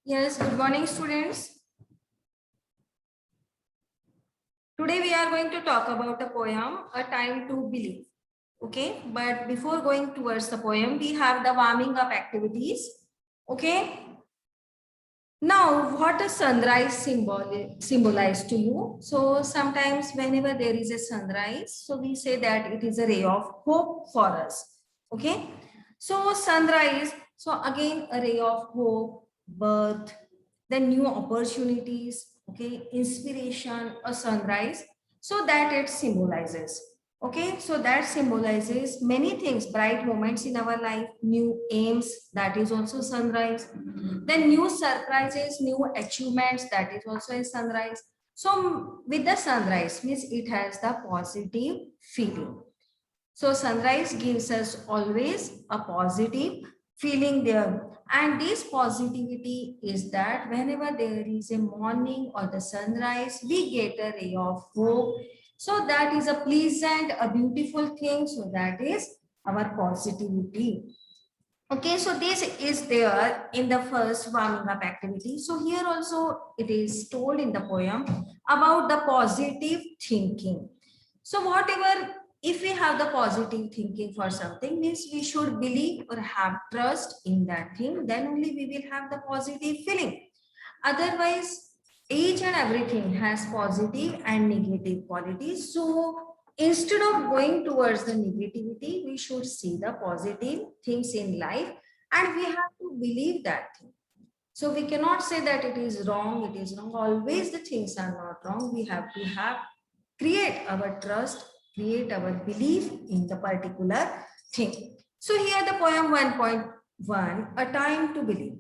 Yes, good morning, students. Today we are going to talk about a poem, A Time to Believe. Okay, but before going towards the poem, we have the warming up activities. Okay, now what does sunrise symbolize to you? So sometimes whenever there is a sunrise, so we say that it is a ray of hope for us. Okay, so sunrise, so again a ray of hope, birth, then new opportunities, okay, inspiration, a sunrise, so that it symbolizes. Okay, so that symbolizes many things, bright moments in our life, new aims, that is also sunrise, then new surprises, new achievements, that is also a sunrise. So with the sunrise means it has the positive feeling. So sunrise gives us always a positive feeling there. And this positivity is that whenever there is a morning or the sunrise, we get a ray of hope. So that is a pleasant, a beautiful thing. So that is our positivity. Okay, so this is there in the first warming up activity. So here also it is told in the poem about the positive thinking. So whatever, if we have the positive thinking for something, means we should believe or have trust in that thing, then only we will have the positive feeling. Otherwise, each and everything has positive and negative qualities. So instead of going towards the negativity, we should see the positive things in life and we have to believe that thing. So we cannot say that it is wrong, it is wrong. Always the things are not wrong. We have to create our trust, create our belief in the particular thing. So here the poem 1.1, A Time to Believe.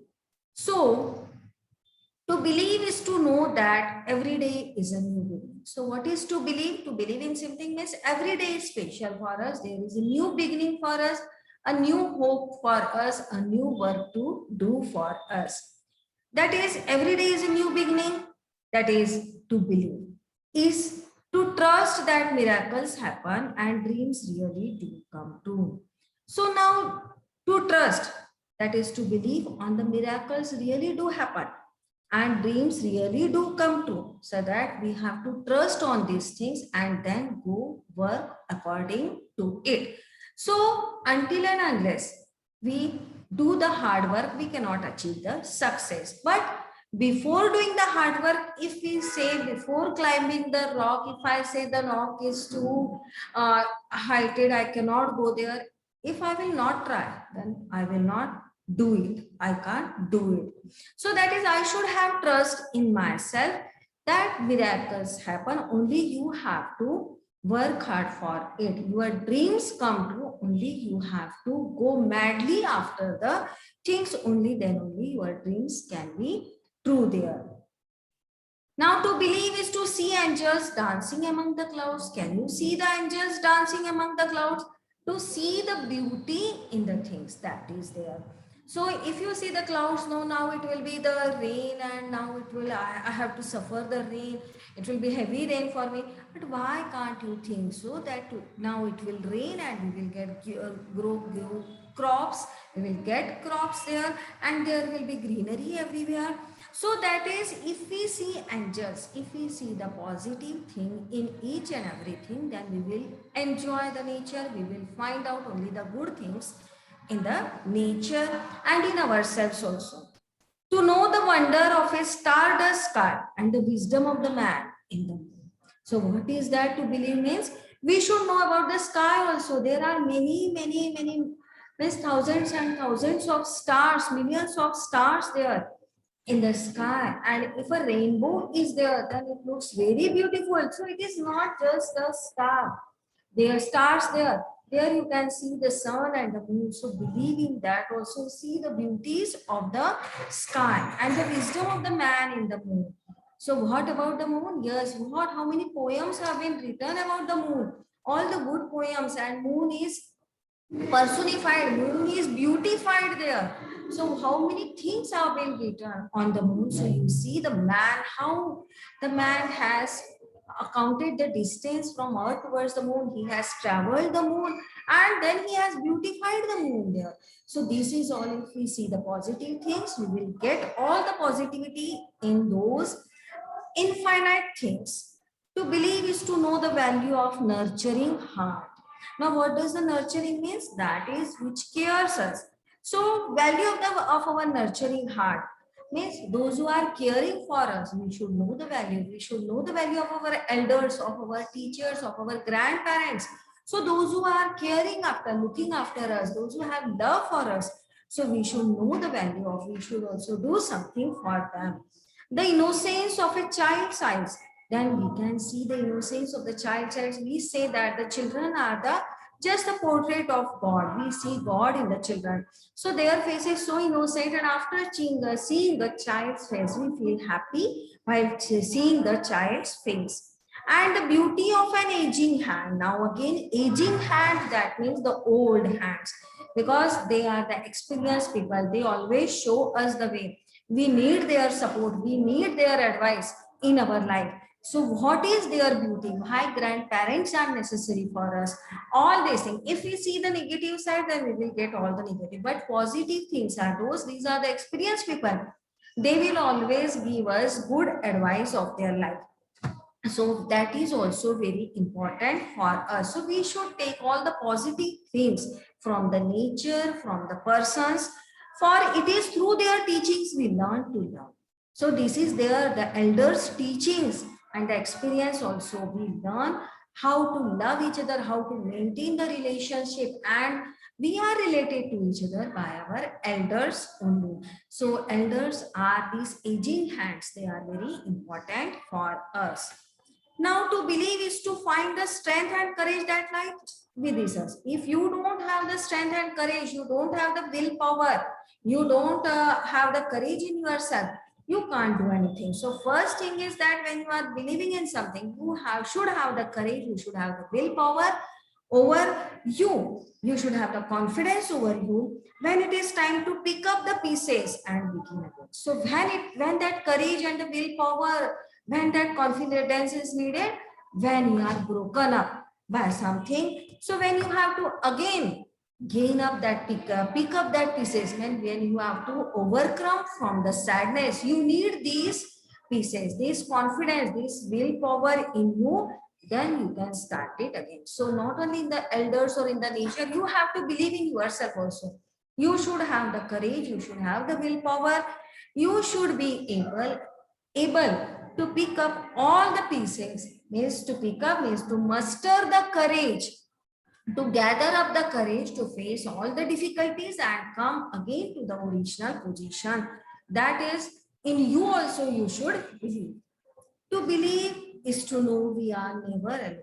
So to believe is to know that every day is a new beginning. So what is to believe? To believe in something means every day is special for us. There is a new beginning for us, a new hope for us, a new work to do for us. That is, every day is a new beginning. That is to believe. Is to trust that miracles happen and dreams really do come true. So now to trust, that is to believe on the miracles really do happen and dreams really do come true, so that we have to trust on these things and then go work according to it. So until and unless we do the hard work, we cannot achieve the success. But before doing the hard work, if we say before climbing the rock, if I say the rock is too heighted, I cannot go there. If I will not try, then I will not do it. I can't do it. So that is, I should have trust in myself that miracles happen. Only you have to work hard for it. Your dreams come true. Only you have to go madly after the things. Only then only your dreams can be true there. Now to believe is to see angels dancing among the clouds. Can you see the angels dancing among the clouds? To see the beauty in the things that is there. So if you see the clouds, now it will be the rain and now it will, I have to suffer the rain. It will be heavy rain for me. But why can't you think so that now it will rain and we will get grow crops. We will get crops there and there will be greenery everywhere. So that is, if we see angels, if we see the positive thing in each and everything, then we will enjoy the nature. We will find out only the good things in the nature and in ourselves also. To know the wonder of a stardust sky and the wisdom of the man in the moon. So what is that to believe means? We should know about the sky also. There are many, means thousands and thousands of stars, millions of stars there in the sky, and if a rainbow is there, then it looks very beautiful. So it is not just the star, there are stars there you can see the sun and the moon. So believe in that also, see the beauties of the sky and the wisdom of the man in the moon. So what about the moon? Yes, what, how many poems have been written about the moon? All the good poems, and moon is personified, moon is beautified there. So how many things have been written on the moon? So you see the man, how the man has accounted the distance from Earth towards the moon. He has traveled the moon and then he has beautified the moon there. So this is all. If we see the positive things, we will get all the positivity in those infinite things. To believe is to know the value of nurturing heart. Now, what does the nurturing means? That is which cares us. So, value of our nurturing heart means those who are caring for us. We should know the value. We should know the value of our elders, of our teachers, of our grandparents. So, those who are caring after, looking after us, those who have love for us. So, we should know the value of. We should also do something for them. The innocence of a child's eyes, then we can see the innocence of the child's eyes. We say that the children are the just a portrait of God. We see God in the children. So their face is so innocent, and after seeing the child's face, we feel happy while seeing the child's face. And the beauty of an aging hand. Now again, aging hand, that means the old hands, because they are the experienced people. They always show us the way. We need their support. We need their advice in our life. So what is their beauty? Why grandparents are necessary for us? All these things. If we see the negative side, then we will get all the negative. But positive things are those. These are the experienced people. They will always give us good advice of their life. So that is also very important for us. So we should take all the positive things from the nature, from the persons, for it is through their teachings we learn to love. So this is the elders' teachings and the experience also. We learn how to love each other, how to maintain the relationship, and we are related to each other by our elders only. So elders are these aging hands. They are very important for us. Now to believe is to find the strength and courage that lies within us. If you don't have the strength and courage, you don't have the willpower, you don't have the courage in yourself, you can't do anything. So first thing is that when you are believing in something, you should have the courage, you should have the willpower over you. You should have the confidence over you when it is time to pick up the pieces and begin again. So when that courage and the willpower, when that confidence is needed, when you are broken up by something, so when you have to again gain up that pick up that pieces, when you have to overcome from the sadness, you need these pieces, this confidence, this willpower in you, then you can start it again. So not only in the elders or in the nature, you have to believe in yourself also. You should have the courage, you should have the willpower, you should be able to pick up all the pieces. Means to pick up means to muster the courage, to gather up the courage to face all the difficulties and come again to the original position. That is, in you also you should believe. To believe is to know we are never alone.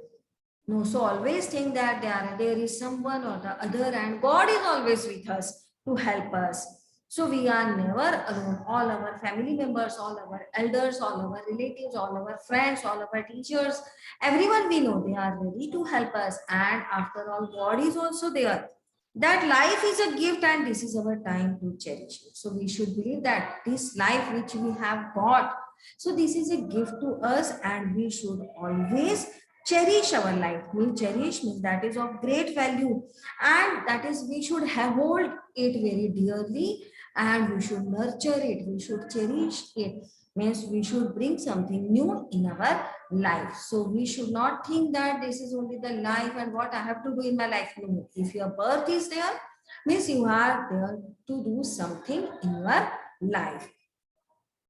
No, so always think that there is someone or the other, and God is always with us to help us. So we are never alone. All our family members, all our elders, all our relatives, all our friends, all our teachers, everyone we know, they are ready to help us. And after all, God is also there. That life is a gift and this is our time to cherish it. So we should believe that this life which we have got, so this is a gift to us and we should always cherish our life. Cherish means that is of great value, and that is we should hold it very dearly and we should nurture it, we should cherish it. Means we should bring something new in our life. So we should not think that this is only the life and what I have to do in my life. No, if your birth is there, means you are there to do something in your life.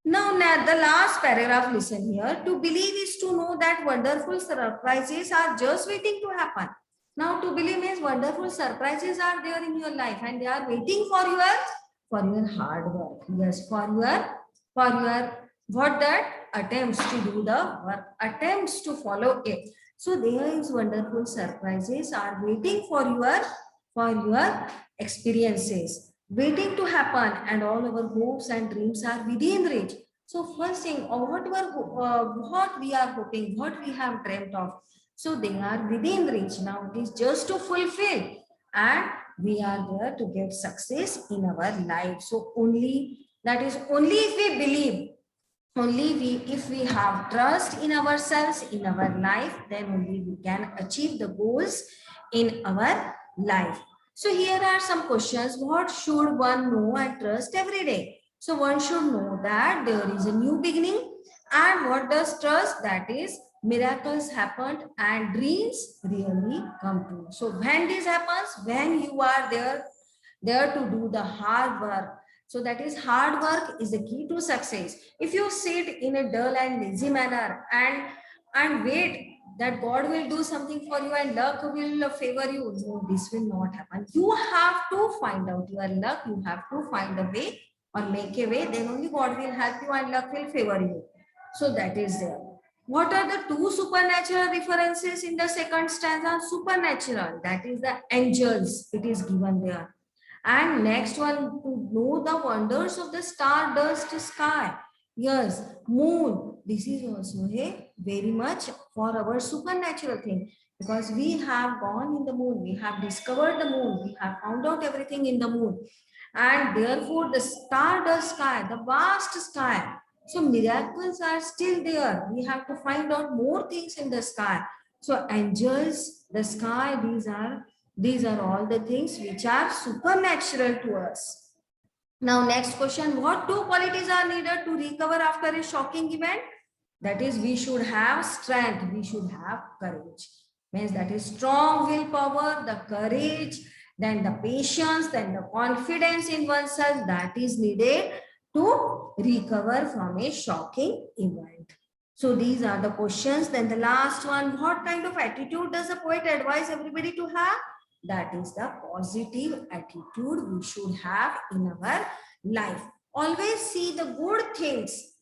Now, the last paragraph, listen here. To believe is to know that wonderful surprises are just waiting to happen. Now, to believe means wonderful surprises are there in your life and they are waiting for your hard work. Yes, for your what that attempts to do the work, attempts to follow it. So there is wonderful surprises are waiting for your experiences, waiting to happen, and all our hopes and dreams are within reach. So first thing, what we are hoping, what we have dreamt of, so they are within reach. Now it is just to fulfill, and we are there to get success in our life. So only if we believe, only if we have trust in ourselves, in our life, then only we can achieve the goals in our life. So here are some questions. What should one know and trust every day? So one should know that there is a new beginning. And what does trust? That is, miracles happened and dreams really come true. So when this happens, when you are there to do the hard work. So that is, hard work is the key to success. If you sit in a dull and lazy manner and wait that God will do something for you and luck will favor you, no, this will not happen. You have to find out your luck. You have to find a way or make a way. Then only God will help you and luck will favor you. So that is there. What are the two supernatural references in the second stanza? Supernatural, that is the angels. It is given there. And next one, to know the wonders of the stardust sky. Yes, moon. This is also a very much for our supernatural thing, because we have gone in the moon, we have discovered the moon, we have found out everything in the moon, and therefore the stardust sky, the vast sky. So miracles are still there. We have to find out more things in the sky. So angels, the sky, these are all the things which are supernatural to us. Now, next question, what two qualities are needed to recover after a shocking event? That is, we should have strength, we should have courage. Means that is strong willpower, the courage, then the patience, then the confidence in oneself that is needed to recover from a shocking event. So these are the questions. Then the last one, what kind of attitude does the poet advise everybody to have? That is the positive attitude we should have in our life. Always see the good things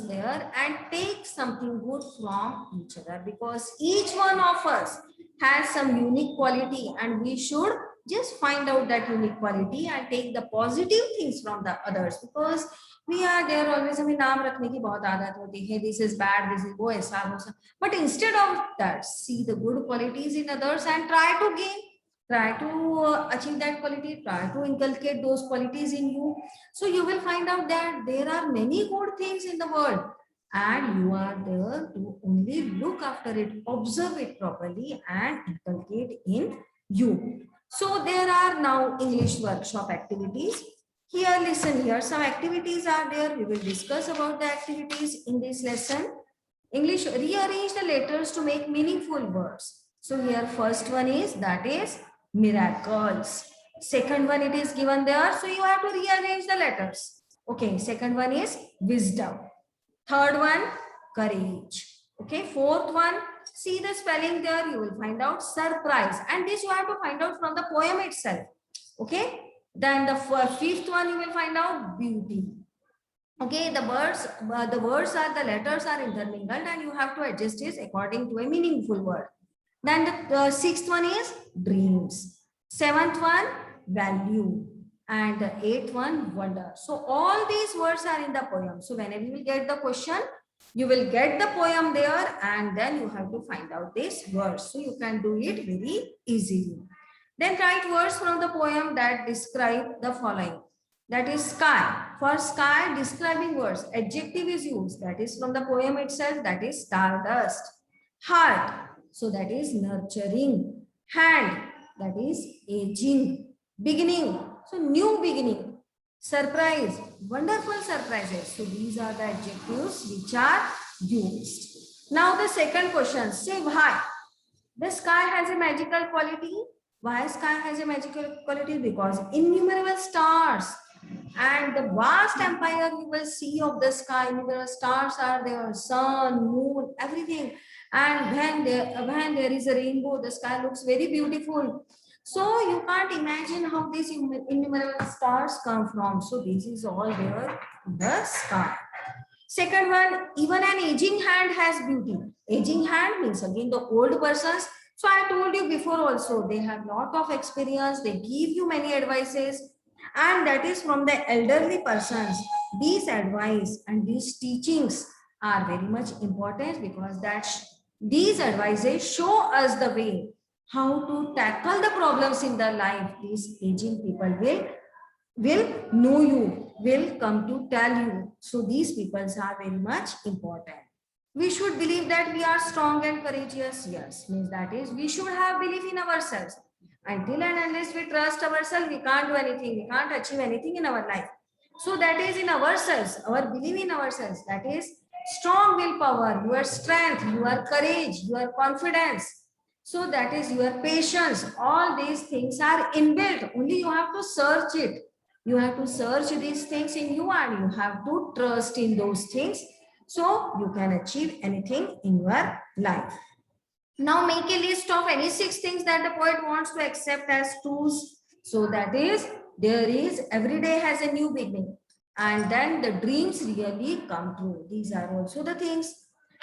there, and take something good from each other, because each one of us has some unique quality and we should just find out that unique quality and take the positive things from the others, because we are there always हमें नाम रखने की बहुत आदत होती है, this is bad, this is वो ऐसा वो, but instead of that, see the good qualities in others and try to achieve that quality, try to inculcate those qualities in you. So you will find out that there are many good things in the world, and you are there to only look after it, observe it properly and inculcate in you. So there are now English workshop activities. Here, listen here, some activities are there. We will discuss about the activities in this lesson. English, rearrange the letters to make meaningful words. So here first one is, that is miracles. Second one, it is given there, so you have to rearrange the letters. Okay, second one is wisdom. Third one, courage. Okay, fourth one, see the spelling there, you will find out surprise, and this you have to find out from the poem itself. Okay, then the fifth one, you will find out beauty. Okay, the words are, the letters are intermingled and you have to adjust it according to a meaningful word. Then the sixth one is dreams. Seventh one, value. And the eighth one, wonder. So all these words are in the poem. So whenever you will get the question, you will get the poem there and then you have to find out these words. So you can do it very easily. Then write words from the poem that describe the following. That is sky. For sky, describing words, adjective is used. That is from the poem itself. That is stardust. Heart, so that is nurturing. Hand, that is aging. Beginning, so new beginning. Surprise, wonderful surprises. So these are the adjectives which are used. Now the second question, say why. The sky has a magical quality. Why sky has a magical quality? Because innumerable stars and the vast empire you will see of the sky, innumerable stars are there, sun, moon, everything. And when there is a rainbow, the sky looks very beautiful. So you can't imagine how these innumerable stars come from. So this is all there in the sky. Second one, even an aging hand has beauty. Aging hand means again the old persons. So I told you before also, they have lot of experience. They give you many advices. And that is from the elderly persons. These advice and these teachings are very much important, because these advices show us the way how to tackle the problems in the life. These aging people will know you will come to tell you. So these people are very much important. We should believe that we are strong and courageous. Yes, means that is we should have belief in ourselves. Until and unless we trust ourselves, we can't do anything. We can't achieve anything in our life. So that is in ourselves, our belief in ourselves. That is strong willpower, your strength, your courage, your confidence. So that is your patience. All these things are inbuilt. Only you have to search it. You have to search these things in you and you have to trust in those things. So you can achieve anything in your life. Now make a list of any 6 things that the poet wants to accept as truths. So that is, there is every day has a new beginning. And then the dreams really come true. These are also the things.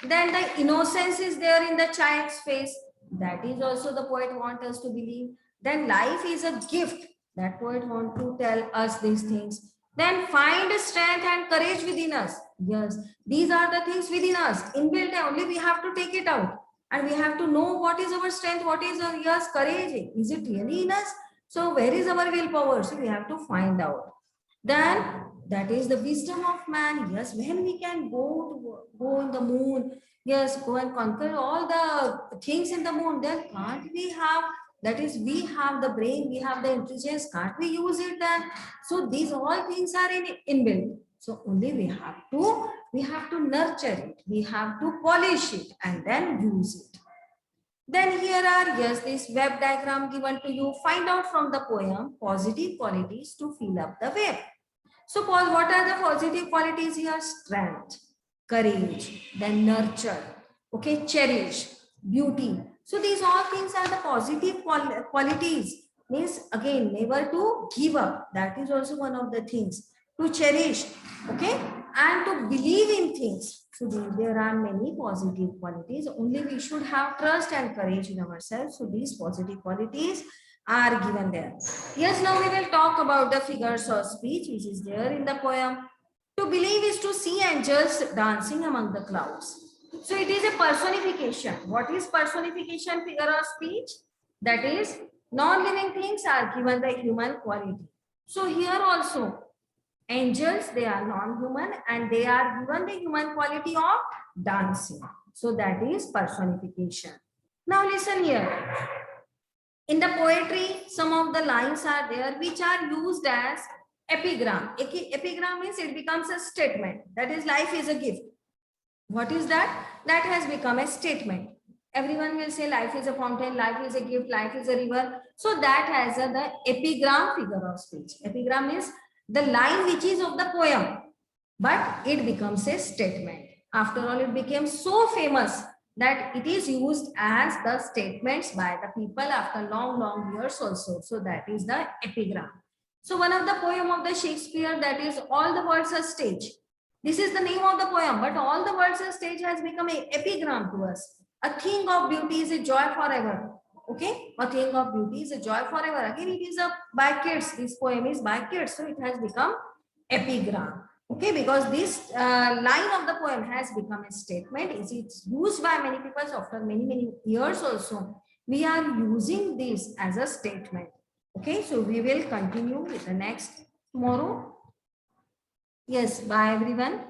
Then the innocence is there in the child's face. That is also the poet wants us to believe. Then life is a gift. That poet wants to tell us these things. Then find strength and courage within us. Yes, these are the things within us. Inbuilt, only we have to take it out. And we have to know what is our strength, what is our yes, courage. Is it really in us? So where is our willpower? So we have to find out. Then that is the wisdom of man. Yes, when we can go in the moon, yes, go and conquer all the things in the moon, then can't we have, that is, we have the brain, we have the intelligence, can't we use it then? So these all things are inbuilt. So only we have to nurture it, we have to polish it and then use it. Then here are, yes, this web diagram given to you. Find out from the poem positive qualities to fill up the web. So what are the positive qualities here? Strength, courage, then nurture, okay, cherish, beauty. So these all things are the positive qualities. Means again, never to give up. That is also one of the things. To cherish, okay, and to believe in things. So there are many positive qualities. Only we should have trust and courage in ourselves. So these positive qualities are given there. Yes, now we will talk about the figures of speech which is there in the poem. To believe is to see angels dancing among the clouds. So it is a personification. What is personification, figure of speech? That is, non-living things are given the human quality. So here also, angels, they are non-human and they are given the human quality of dancing. So that is personification. Now listen here. In the poetry, some of the lines are there which are used as epigram. Epigram means it becomes a statement. That is, life is a gift. What is that? That has become a statement. Everyone will say life is a fountain, life is a gift, life is a river. So that has the epigram figure of speech. Epigram means the line which is of the poem, but it becomes a statement. After all, it became so famous that it is used as the statements by the people after long years also. So that is the epigram. So one of the poem of the Shakespeare, that is All the World's a Stage. This is the name of the poem, but All the World's a Stage has become an epigram to us. A thing of beauty is a joy forever. Okay, a thing of beauty is a joy forever. Again, it is by kids. This poem is by kids, so it has become epigram. Okay, because this line of the poem has become a statement. It's used by many people after many years also. We are using this as a statement. Okay, so we will continue with the next tomorrow. Yes, bye everyone.